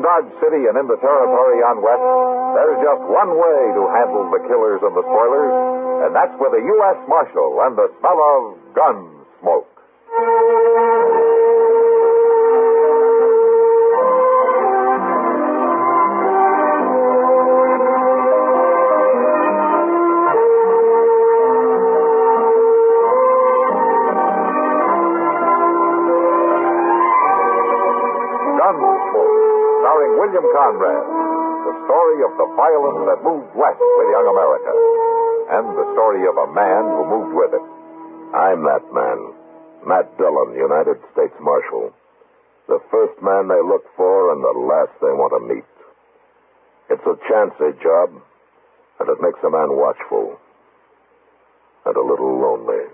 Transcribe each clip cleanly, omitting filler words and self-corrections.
Dodge City and into territory on west, there's just one way to handle the killers and the spoilers, and that's with a U.S. Marshal and the smell of Gunsmoke. Gunsmoke, starring William Conrad. The story of the violence that moved west with young America. And the story of a man who moved with it. I'm that man. Matt Dillon, United States Marshal. The first man they look for and the last they want to meet. It's a chancy job, and it makes a man watchful. And a little lonely.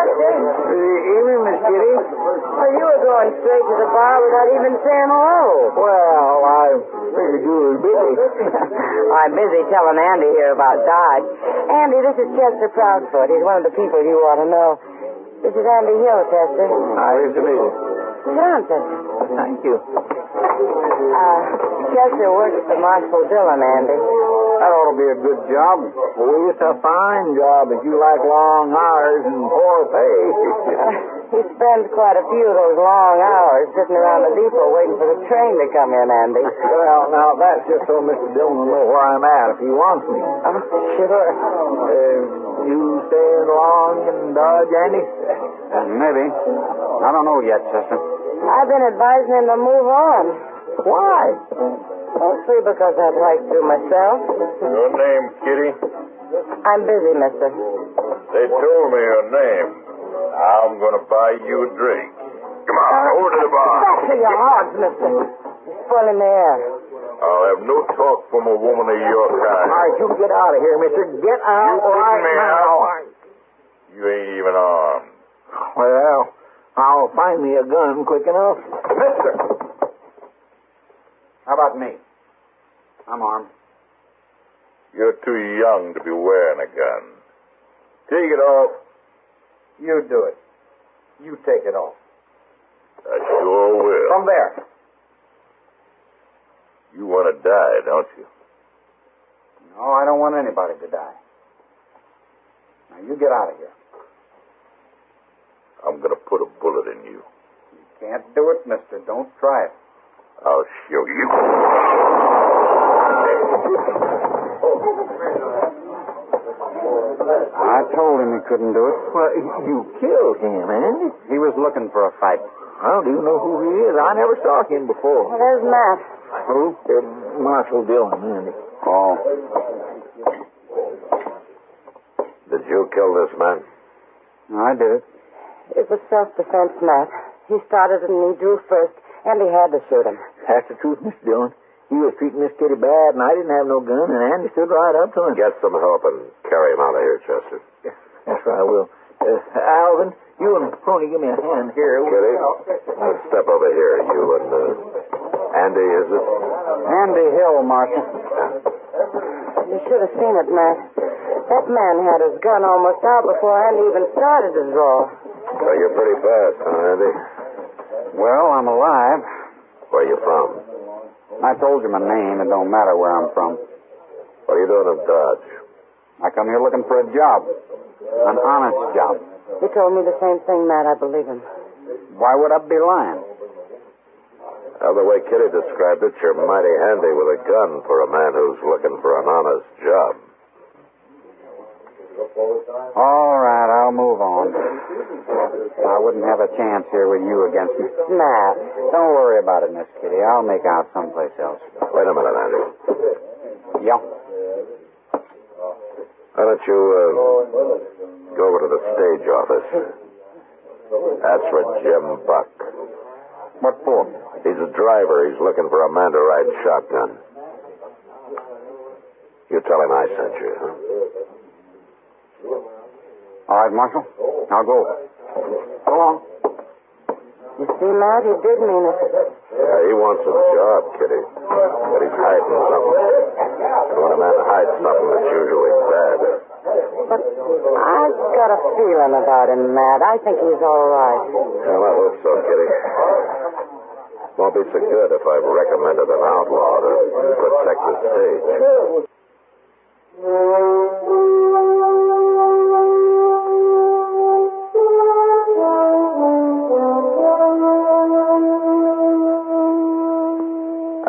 Evening, Miss Kitty. Well, you were going straight to the bar without even saying hello. Well, I figured you were busy. I'm busy telling Andy here about Dodge. Andy, this is Chester Proudfoot. He's one of the people you ought to know. This is Andy Hill, Chester. Nice to meet you. Sit down, Chester. Thank you. Chester works for Marshal Dillon, Andy. That ought to be a good job. Well, it's a fine job if you like long hours and poor pay. He spends quite a few of those long hours sitting around the depot waiting for the train to come in, Andy. Well, now, that's just so Mr. Dillon will know where I'm at if he wants me. Oh, sure. You staying long in Dodge, Andy? Maybe. I don't know yet, Chester. I've been advising him to move on. Why? Mostly because I'd like to myself. Your name, Kitty? I'm busy, mister. They told me your name. I'm going to buy you a drink. Come on, over to the bar. Back to your odds, mister. You're spoiling the air. I'll have no talk from a woman of your kind. All right, you get out of here, mister. Get out You put right me now. out? You ain't even armed. Well, I'll find me a gun quick enough. Mister! How about me? I'm armed. You're too young to be wearing a gun. Take it off. You do it. You take it off. I sure will. From there. You want to die, don't you? No, I don't want anybody to die. Now, you get out of here. I'm going to put a bullet in you. You can't do it, mister. Don't try it. I'll show you. I told him he couldn't do it. Well, you killed him, Andy. He was looking for a fight. How do you know who he is? I never saw him before. Well, there's Matt. Who? Marshal Dillon, Andy. Oh. Did you kill this man? I did it. It was self-defense, Matt. He started and he drew first, and he had to shoot him. That's the truth, Mr. Dillon. He was treating Miss Kitty bad, and I didn't have no gun, and Andy stood right up to him. Get some help and carry him out of here, Chester. That's right, I will. Alvin, you and Pony, give me a hand here. Kitty, step over here. You and Andy, is it? Andy Hill, Marshal. You should have seen it, Matt. That man had his gun almost out before Andy even started to draw. So you're pretty fast, huh, Andy? Well, I'm alive. Where you from? I told you my name. It don't matter where I'm from. What are you doing in Dodge? I come here looking for a job. An honest job. He told me the same thing, Matt. I believe him. Why would I be lying? Well, the way Kitty described it, you're mighty handy with a gun for a man who's looking for an honest job. All right, I'll move on. I wouldn't have a chance here with you against me. Matt. Don't worry about it, Miss Kitty. I'll make out someplace else. Wait a minute, Andy. Yeah. Why don't you go over to the stage office? That's for Jim Buck. What for? He's a driver. He's looking for a man to ride shotgun. You tell him I sent you, huh? All right, Marshal. I'll go. Go on. You see, Matt, he did mean it. Yeah, he wants a job, Kitty. But he's hiding something. And when a man hides something, it's usually bad. But I've got a feeling about him, Matt. I think he's all right. Well, I hope so, Kitty. Won't be so good if I've recommended an outlaw to protect the stage.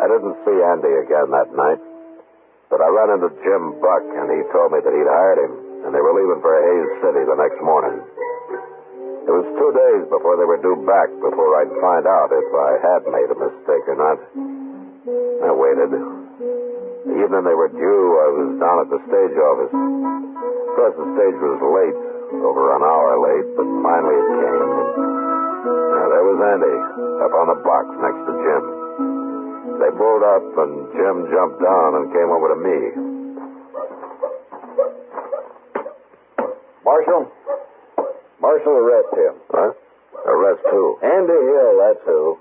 I didn't see Andy again that night, but I ran into Jim Buck, and he told me that he'd hired him, and they were leaving for Hays City the next morning. It was 2 days before they were due back before I'd find out if I had made a mistake or not. I waited. The evening they were due, I was down at the stage office. Of course, the stage was late, over an hour late, but finally it came. And there was Andy, up on the box next to Jim. They pulled up, and Jim jumped down and came over to me. Marshal, arrest him. Huh? Arrest who? Andy Hill, that's who.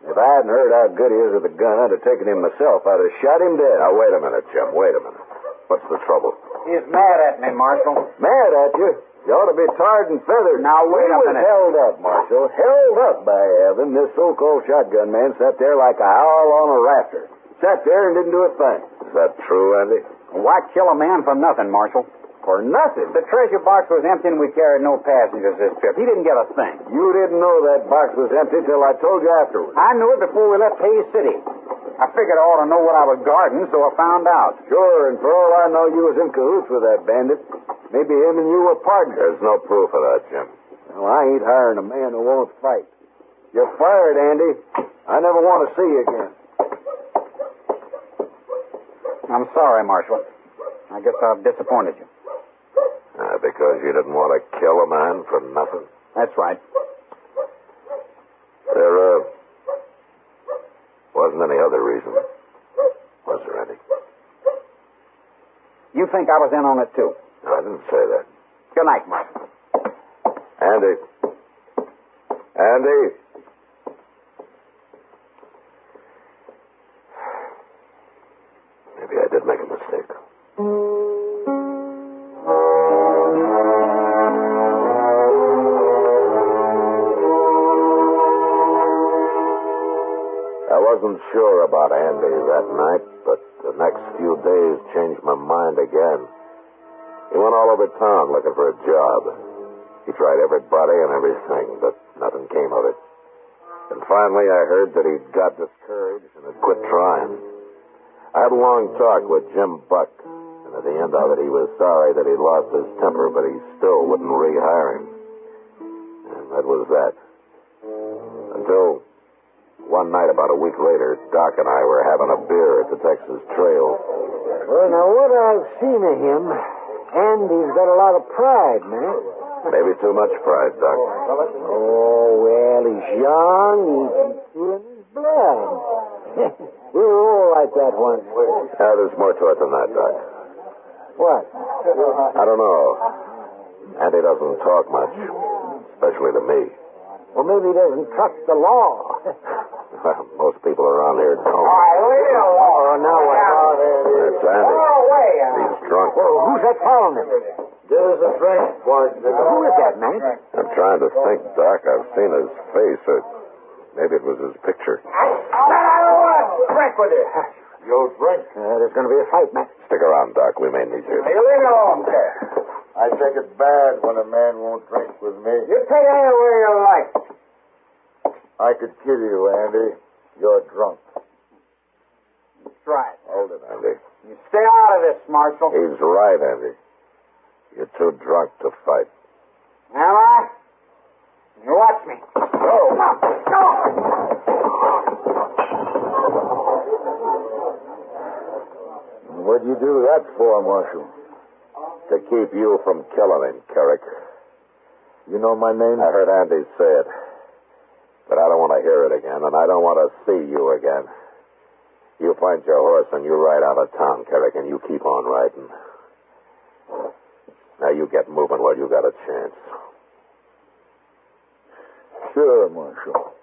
If I hadn't heard how good he is with a gun, I'd have taken him myself. I'd have shot him dead. Now, wait a minute, Jim. Wait a minute. What's the trouble? He's mad at me, Marshal. Mad at you? You ought to be tarred and feathered. Now, wait a minute. He was held up, Marshal. Held up, by heaven. This so-called shotgun man sat there like a owl on a rafter. Sat there and didn't do a thing. Is that true, Andy? Why kill a man for nothing, Marshal? For nothing. The treasure box was empty and we carried no passengers this trip. He didn't get a thing. You didn't know that box was empty till I told you afterwards. I knew it before we left Hays City. I figured I ought to know what I was guarding, so I found out. Sure, and for all I know, you was in cahoots with that bandit. Maybe him and you were partners. There's no proof of that, Jim. Well, I ain't hiring a man who won't fight. You're fired, Andy. I never want to see you again. I'm sorry, Marshal. I guess I've disappointed you. Because you didn't want to kill a man for nothing? That's right. There, wasn't any other reason. Was there any? You think I was in on it, too? No, I didn't say that. Good night, Marshal. Andy. Andy. Maybe I did make a mistake. I wasn't sure about Andy that night, but the next few days changed my mind again. He went all over town looking for a job. He tried everybody and everything, but nothing came of it. And finally I heard that he'd got discouraged and had quit trying. I had a long talk with Jim Buck, and at the end of it he was sorry that he'd lost his temper, but he still wouldn't rehire him. And that was that. Until one night about a week later, Doc and I were having a beer at the Texas Trail. Well, now, what I've seen of him, Andy's got a lot of pride, man. Maybe too much pride, Doc. Oh, well, he's young. He's feeling his blood. We were all like that once. There's more to it than that, Doc. What? I don't know. Andy doesn't talk much, especially to me. Well, maybe he doesn't trust the law. Well, most people around here don't. All right, leave it alone. Oh, now what? That's Andy. He's drunk. Well, who's that following him? There's a drink, boys. Who is that, man? I'm trying to think, Doc. I've seen his face, or maybe it was his picture. I don't want to drink with you. You'll drink. There's going to be a fight, man. Stick around, Doc. We may need you. You leave it alone, there. I take it bad when a man won't drink with me. You take it any way you like. I could kill you, Andy. You're drunk. That's right. Hold it, Andy. You stay out of this, Marshal. He's right, Andy. You're too drunk to fight. Am I? You watch me. Go! What'd you do that for, Marshal? To keep you from killing him, Carrick. You know my name? I heard Andy say it. But I don't want to hear it again, and I don't want to see you again. You find your horse and you ride out of town, Carrick, and you keep on riding. Now you get moving while you got a chance. Sure, Marshal.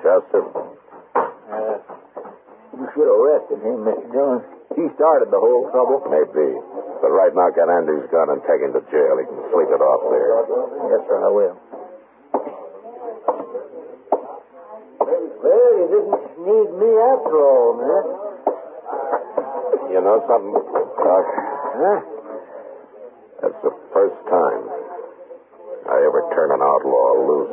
Chester? You should have arrested him, Mr. Dillon. He started the whole trouble. Maybe. But right now, get Andy's gun and take him to jail. He can sleep it off there. Yes, sir, I will. Well, you didn't need me after all, man. You know something, Doc? Huh? That's the first time I ever turn an outlaw loose.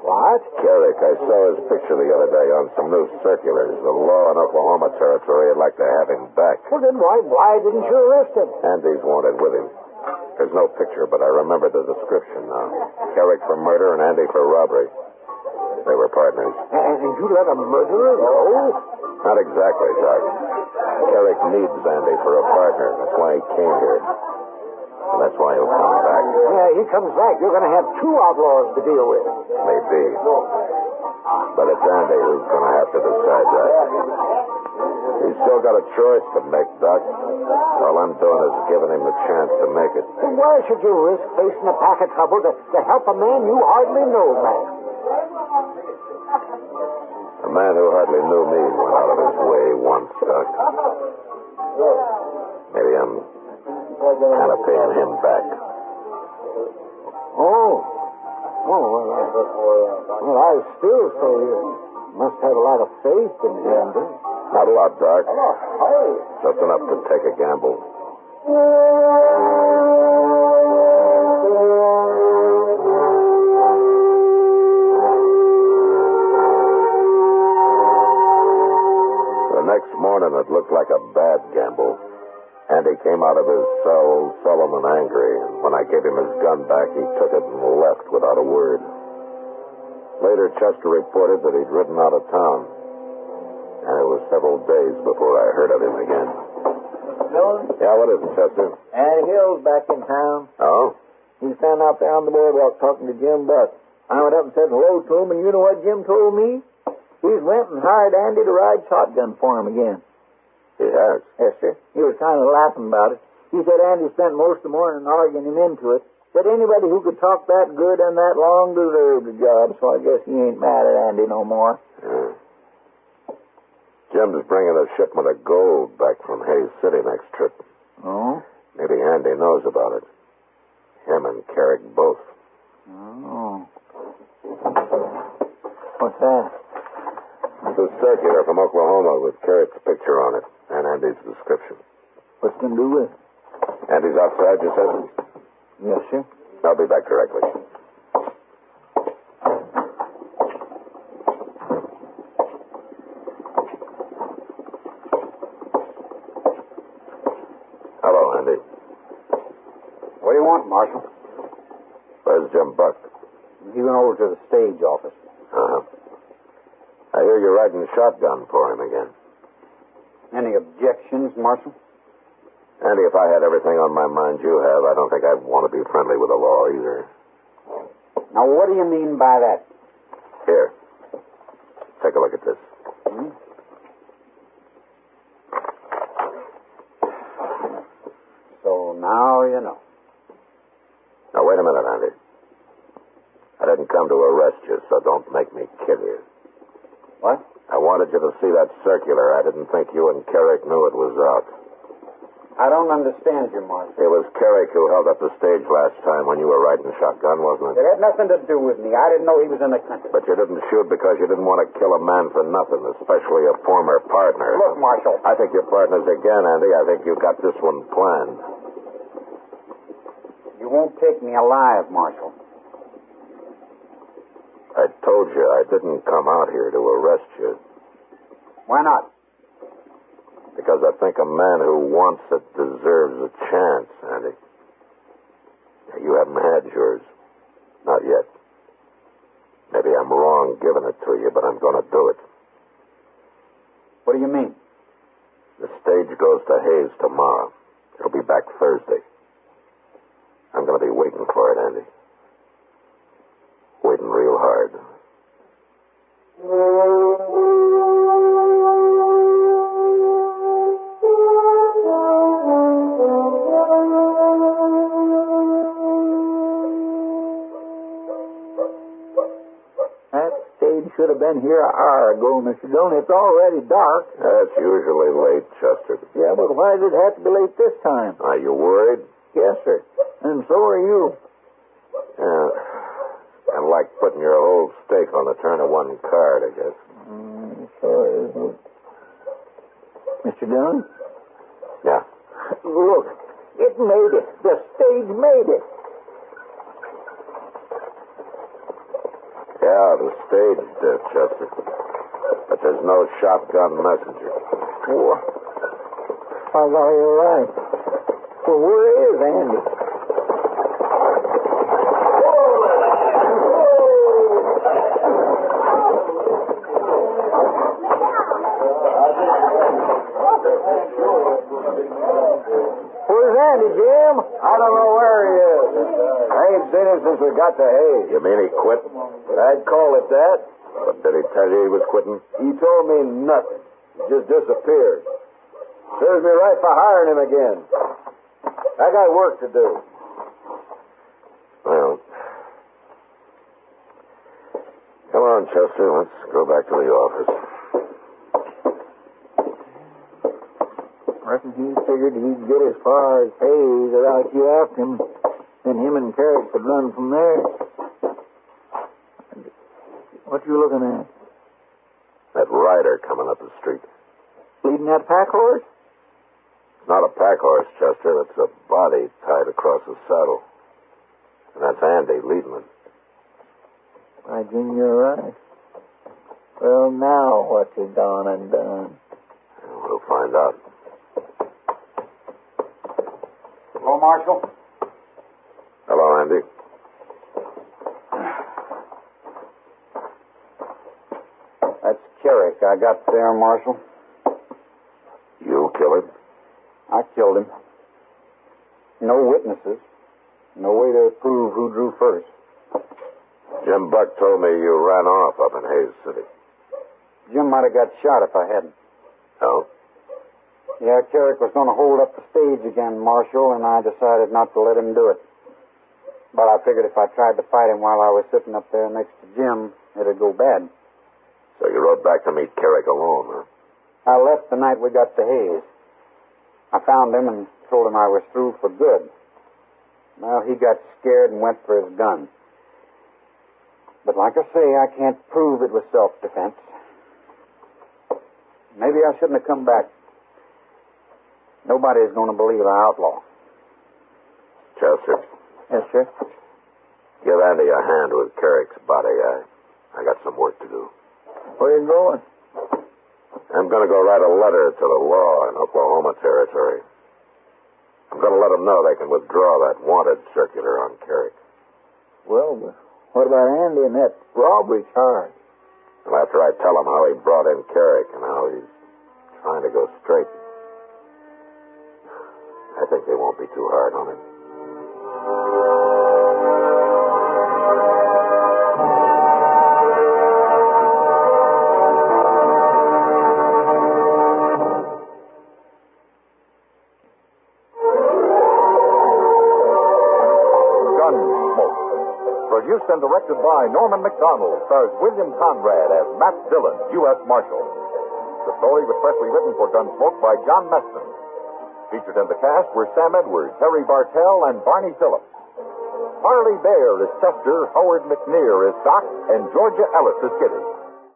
What? Carrick, I saw his picture the other day on some new circulars. The law in Oklahoma Territory would like to have him back. Well, then why didn't you arrest him? Andy's wanted with him. There's no picture, but I remember the description now. Carrick for murder and Andy for robbery. They were partners. And you let a murderer go? Not exactly, Doc. Carrick needs Andy for a partner. That's why he came here. And that's why he'll come back. Yeah, he comes back. You're going to have two outlaws to deal with. Maybe. But it's Andy who's going to have to decide that. He's still got a choice to make, Doc. All I'm doing is giving him the chance to make it. Then why should you risk facing a pack of trouble to help a man you hardly know, man? A man who hardly knew me went out of his way once, Doc. Maybe I'm kind of paying him back. Oh, well, I still say you must have a lot of faith in Andy. Not a lot, Doc. Just enough to take a gamble. The next morning, it looked like a bad gamble. Andy came out of his cell sullen and angry, and when I gave him his gun back, he took it and left without a word. Later, Chester reported that he'd ridden out of town, and it was several days before I heard of him again. Mr. Dillon? Yeah, what is it, Chester? Andy Hill's back in town. Oh? He's standing out there on the boardwalk talking to Jim Buck. I went up and said hello to him, and you know what Jim told me? He's went and hired Andy to ride shotgun for him again. He has? Yes, sir. He was kind of laughing about it. He said Andy spent most of the morning arguing him into it. Said anybody who could talk that good and that long deserved the job, so I guess he ain't mad at Andy no more. Yeah. Jim's bringing a shipment of gold back from Hayes City next trip. Oh? Maybe Andy knows about it. Him and Carrick both. Oh. What's that? It's a circular from Oklahoma with Carrick's picture on it and Andy's description. What's it going to do with it? Andy's outside, you said? Yes, sir. I'll be back directly. Hello, Andy. What do you want, Marshal? Where's Jim Buck? He went over to the stage office. Uh-huh. I hear you're riding shotgun for him again. Any objections, Marshal? Andy, if I had everything on my mind you have, I don't think I'd want to be friendly with the law either. Now, what do you mean by that? Here. Take a look at this. Hmm? So now you know. Now, wait a minute, Andy. I didn't come to arrest you, so don't make me kill you. What? I wanted you to see that circular. I didn't think you and Carrick knew it was out. I don't understand you, Marshal. It was Carrick who held up the stage last time when you were riding shotgun, wasn't It it? had nothing to do with me. I didn't know he was in the country. But you didn't shoot because you didn't want to kill a man for nothing, especially a former partner. Look, Marshal. I think you're partners again, Andy. I think you've got this one planned. You won't take me alive, Marshal. I told you I didn't come out here to arrest you. Why not? Because I think a man who wants it deserves a chance, Andy. You haven't had yours. Not yet. Maybe I'm wrong giving it to you, but I'm going to do it. What do you mean? The stage goes to Hayes tomorrow. It'll be back Thursday. I'm going to be waiting for it, Andy. Waiting real hard. That stage should have been here an hour ago, Mr. Dillon. It's already dark. That's usually late, Chester. Yeah, but why did it have to be late this time? Are you worried? Yes, sir. And so are you. Yeah. Kind of like putting your whole stake on the turn of one card, I guess. Sure is. Mr. Dillon? Yeah. Look, it made it. The stage made it. Yeah, the stage did, Chester. But there's no shotgun messenger. What? I got you right. Well, where is Andy? Where's Andy, Jim? I don't know where he is. I ain't seen him since we got to Hayes. You mean he quit? I'd call it that. But did he tell you he was quitting? He told me nothing. He just disappeared. Serves me right for hiring him again. I got work to do. Well, come on, Chester. Let's go back to the office. Reckon he figured he'd get as far as Hayes without you after him. Then him and Carrick could run from there. What you looking at? That rider coming up the street. Leading that pack horse? It's not a pack horse, Chester. It's a body tied across the saddle. And that's Andy leading it. Why, Jim, you're right. Well, now what's he gone and done? We'll find out. Hello, Marshal. Hello, Andy. That's Carrick. I got there, Marshal. You killed him? I killed him. No witnesses. No way to prove who drew first. Jim Buck told me you ran off up in Hayes City. Jim might have got shot if I hadn't. Oh? Yeah, Carrick was going to hold up the stage again, Marshal, and I decided not to let him do it. But I figured if I tried to fight him while I was sitting up there next to Jim, it'd go bad. So you rode back to meet Carrick alone, huh? I left the night we got to Hayes. I found him and told him I was through for good. Well, he got scared and went for his gun. But like I say, I can't prove it was self-defense. Maybe I shouldn't have come back. Nobody's going to believe I outlaw. Chester, Yes, sir. give Andy a hand with Carrick's body. I got some work to do. Where you going? I'm going to go write a letter to the law in Oklahoma Territory. I'm going to let them know they can withdraw that wanted circular on Carrick. Well, what about Andy and that robbery charge? And after I tell them how he brought in Carrick and how he's trying to go straight, I think they won't be too hard on him. Gunsmoke. Produced and directed by Norman McDonald, stars William Conrad as Matt Dillon, U.S. Marshal. The story was specially written for Gunsmoke by John Meston. Featured in the cast were Sam Edwards, Harry Bartell, and Barney Phillips. Harley Bear is Chester, Howard McNear is Doc, and Georgia Ellis is Kitty.